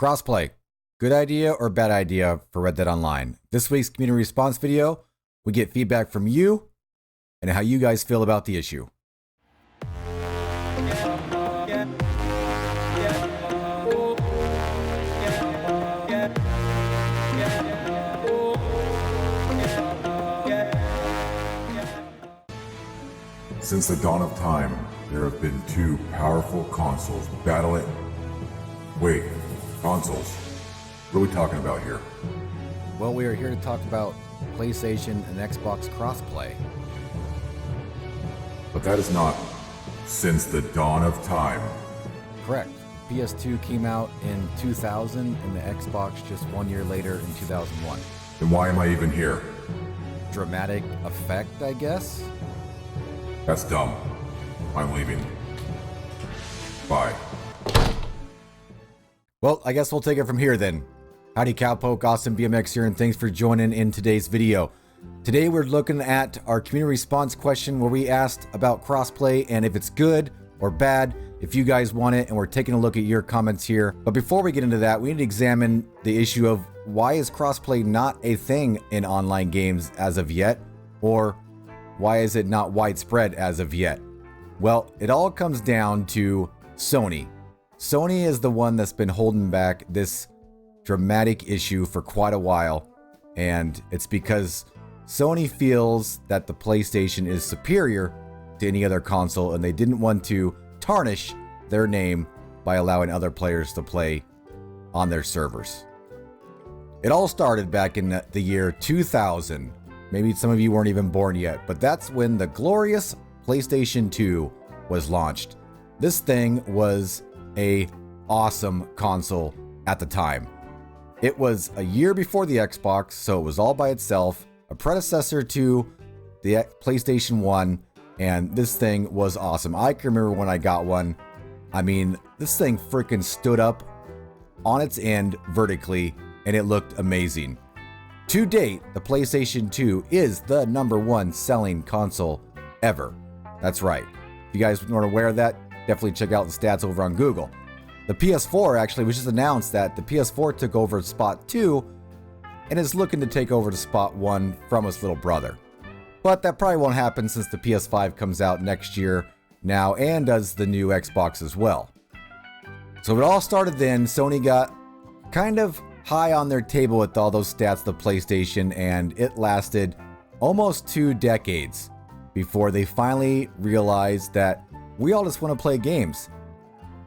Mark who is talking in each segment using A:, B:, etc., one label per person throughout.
A: Crossplay, good idea or bad idea for Red Dead Online? This week's community response video, we get feedback from you and how you guys feel about the issue.
B: Since the dawn of time, there have been two powerful consoles battling. Wait, consoles? What are we talking about here?
A: Well, we are here to talk about PlayStation and Xbox crossplay.
B: But that is not since the dawn of time.
A: Correct. PS2 came out in 2000 and the Xbox just 1 year later in 2001.
B: Then why am I even here?
A: Dramatic effect, I guess?
B: That's dumb. I'm leaving. Bye.
A: Well, I guess we'll take it from here then. Howdy Cowpoke, AustinBMX here, and thanks for joining in today's video. Today we're looking at our community response question where we asked about crossplay and if it's good or bad, if you guys want it, and we're taking a look at your comments here. But before we get into that, we need to examine the issue of why is crossplay not a thing in online games as of yet, or why is it not widespread as of yet? Well, it all comes down to Sony. Sony is the one that's been holding back this dramatic issue for quite a while, and it's because Sony feels that the PlayStation is superior to any other console, and they didn't want to tarnish their name by allowing other players to play on their servers. It all started back in the year 2000. Maybe some of you weren't even born yet, but that's when the glorious PlayStation 2 was launched. This thing was a awesome console at the time. It was a year before the Xbox, so it was all by itself, a predecessor to the PlayStation 1, and this thing was awesome. I can remember when I got one. I mean, this thing freaking stood up on its end vertically, and it looked amazing. To date, the PlayStation 2 is the #1 selling console ever. That's right. If you guys weren't aware of that, definitely check out the stats over on Google. The PS4 actually was just announced that the PS4 took over spot 2 and is looking to take over to spot 1 from its little brother. But that probably won't happen since the PS5 comes out next year now, and does the new Xbox as well. So it all started then. Sony got kind of high on their table with all those stats, the PlayStation, and it lasted almost 2 decades before they finally realized that we all just want to play games.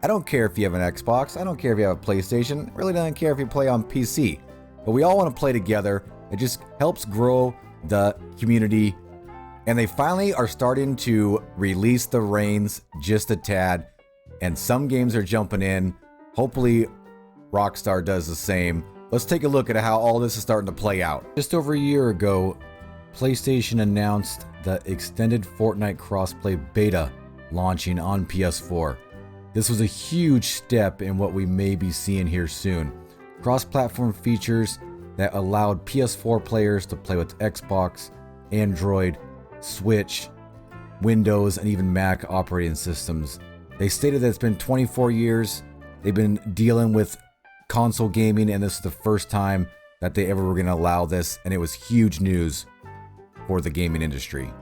A: I don't care if you have an Xbox, I don't care if you have a PlayStation, really don't care if you play on PC, but we all want to play together. It just helps grow the community, and they finally are starting to release the reins just a tad, and some games are jumping in. Hopefully Rockstar does the same. Let's take a look at how all this is starting to play out. Just over a year ago, PlayStation announced the extended Fortnite crossplay beta launching on PS4. This was a huge step in what we may be seeing here soon. Cross-platform features that allowed PS4 players to play with Xbox, Android, Switch, Windows, and even Mac operating systems. They stated that it's been 24 years they've been dealing with console gaming, and this is the first time that they ever were going to allow this, and it was huge news for the gaming industry.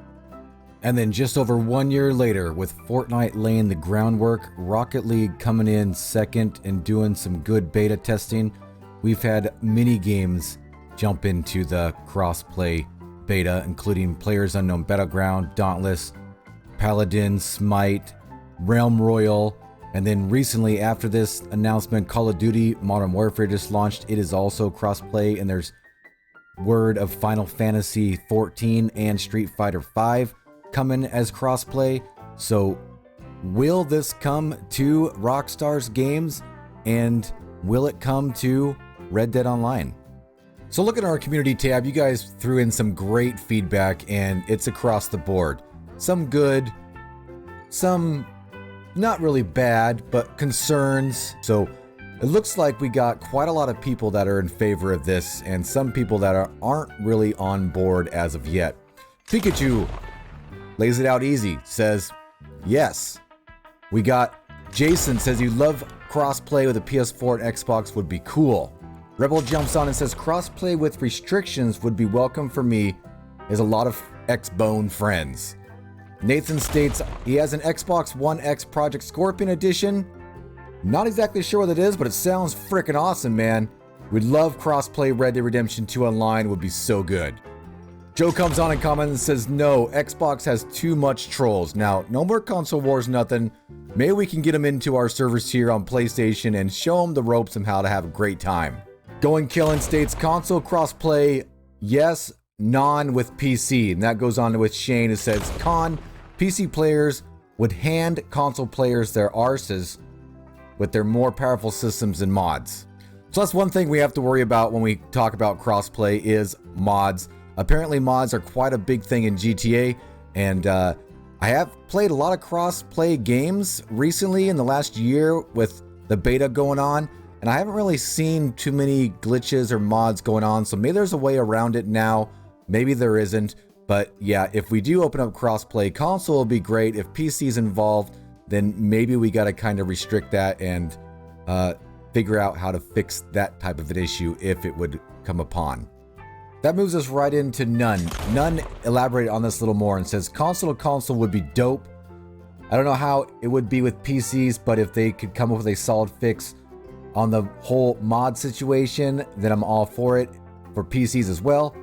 A: And then just over 1 year later, with Fortnite laying the groundwork, Rocket League coming in second and doing some good beta testing, we've had many games jump into the crossplay beta, including PlayerUnknown's Battleground, Dauntless, Paladin, Smite, Realm Royale, and then recently after this announcement, Call of Duty Modern Warfare just launched. It is also crossplay, and there's word of Final Fantasy 14 and Street Fighter 5 coming as crossplay. So will this come to Rockstar's games, and will it come to Red Dead Online? So look at our community tab. You guys threw in some great feedback, and it's across the board. Some good, some not really bad, but concerns. So it looks like we got quite a lot of people that are in favor of this, and some people that aren't really on board as of yet. Pikachu lays it out easy, says yes. We got Jason says you love crossplay with the PS4 and Xbox would be cool. Rebel jumps on and says crossplay with restrictions would be welcome for me, as a lot of X-Bone friends. Nathan states he has an Xbox One X Project Scorpion edition. Not exactly sure what it is, but it sounds freaking awesome, man. We'd love crossplay. Red Dead Redemption 2 online would be so good. Joe comes on and comments and says, no, Xbox has too much trolls. Now, no more console wars, nothing. Maybe we can get them into our servers here on PlayStation and show them the ropes on how to have a great time. Going Killin states console crossplay, yes, non with PC. And that goes on with Shane, who says, con, PC players would hand console players their arses with their more powerful systems and mods. So that's one thing we have to worry about when we talk about crossplay is mods. Apparently mods are quite a big thing in GTA, and I have played a lot of cross-play games recently in the last year with the beta going on, and I haven't really seen too many glitches or mods going on, so maybe there's a way around it now, maybe there isn't, but yeah, if we do open up cross-play, console will be great. If PC's involved, then maybe we got to kind of restrict that and figure out how to fix that type of an issue if it would come upon. That moves us right into None. None elaborated on this a little more and says console to console would be dope. I don't know how it would be with PCs, but if they could come up with a solid fix on the whole mod situation, then I'm all for it for PCs as well.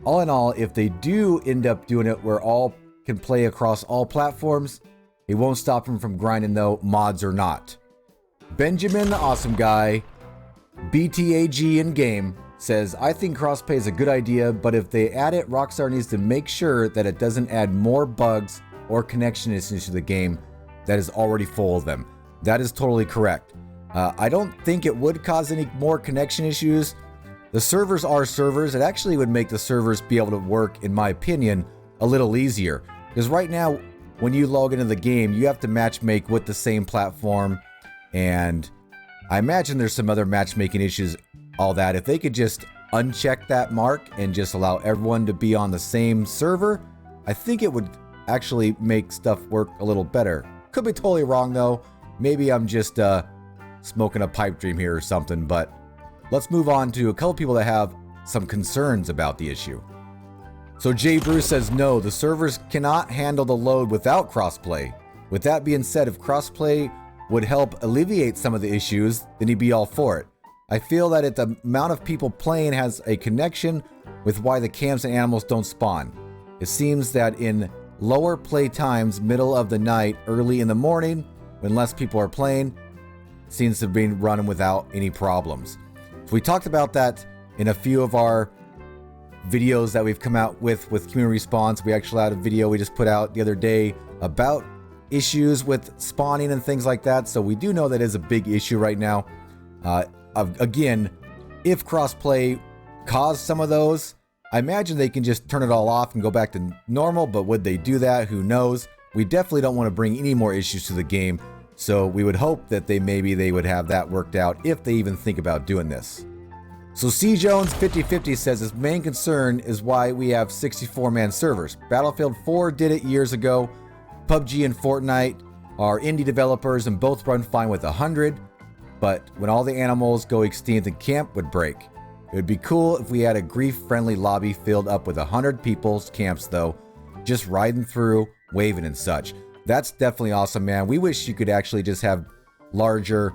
A: All in all, if they do end up doing it where all can play across all platforms, it won't stop them from grinding though, mods or not. Benjamin, the awesome guy, BTAG in game, says, I think crossplay is a good idea, but if they add it, Rockstar needs to make sure that it doesn't add more bugs or connection issues to the game that is already full of them. That is totally correct. I don't think it would cause any more connection issues. The servers are servers. It actually would make the servers be able to work, in my opinion, a little easier. Because right now, when you log into the game, you have to matchmake with the same platform, and I imagine there's some other matchmaking issues, all that. If they could just uncheck that mark and just allow everyone to be on the same server, I think it would actually make stuff work a little better. Could be totally wrong though. Maybe I'm just smoking a pipe dream here or something, but let's move on to a couple people that have some concerns about the issue. So Jay Bruce says, no, the servers cannot handle the load without crossplay. With that being said, if crossplay would help alleviate some of the issues, then he'd be all for it. I feel that if the amount of people playing has a connection with why the camps and animals don't spawn. It seems that in lower play times, middle of the night, early in the morning, when less people are playing, seems to be running without any problems. So we talked about that in a few of our videos that we've come out with community response. We actually had a video we just put out the other day about issues with spawning and things like that. So we do know that is a big issue right now. Again, if crossplay caused some of those, I imagine they can just turn it all off and go back to normal, but would they do that? Who knows? We definitely don't want to bring any more issues to the game, so we would hope that maybe they would have that worked out if they even think about doing this. So C Jones 5050 says his main concern is why we have 64-man servers. Battlefield 4 did it years ago. PUBG and Fortnite are indie developers and both run fine with 100. But when all the animals go extinct, the camp would break. It would be cool if we had a grief-friendly lobby filled up with 100 people's camps though, just riding through, waving and such. That's definitely awesome, man. We wish you could actually just have larger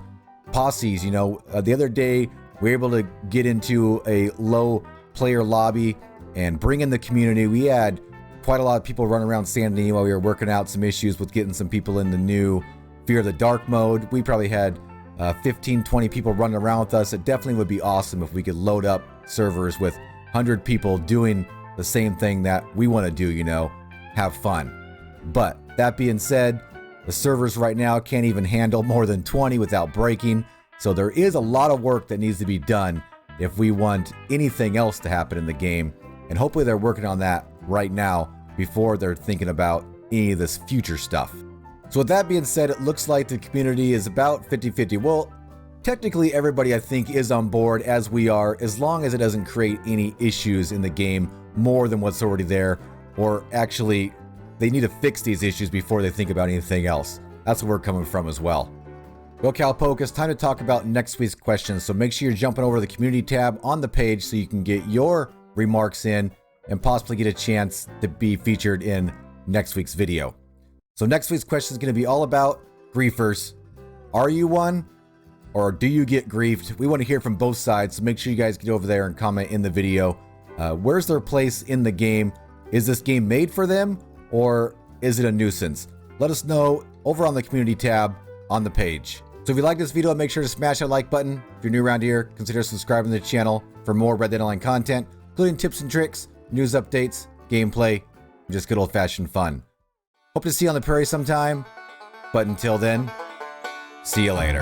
A: posses. You know, the other day we were able to get into a low player lobby and bring in the community. We had quite a lot of people running around San Denis while we were working out some issues with getting some people in the new Fear of the Dark mode. We probably had 15, 20 people running around with us. It definitely would be awesome if we could load up servers with 100 people doing the same thing that we want to do, you know, have fun. But that being said, the servers right now can't even handle more than 20 without breaking. So there is a lot of work that needs to be done if we want anything else to happen in the game. And hopefully they're working on that right now before they're thinking about any of this future stuff. So with that being said, it looks like the community is about 50-50. Well, technically everybody I think is on board, as we are, as long as it doesn't create any issues in the game more than what's already there, or actually they need to fix these issues before they think about anything else. That's where we're coming from as well. Well, Cowpoke, it's time to talk about next week's questions. So make sure you're jumping over to the community tab on the page so you can get your remarks in and possibly get a chance to be featured in next week's video. So next week's question is going to be all about griefers. Are you one, or do you get griefed? We want to hear from both sides, so make sure you guys get over there and comment in the video. Where's their place in the game? Is this game made for them, or is it a nuisance? Let us know over on the community tab on the page. So if you like this video, make sure to smash that like button. If you're new around here, consider subscribing to the channel for more Red Dead Online content, including tips and tricks, news updates, gameplay, and just good old-fashioned fun. Hope to see you on the prairie sometime, but until then, see you later.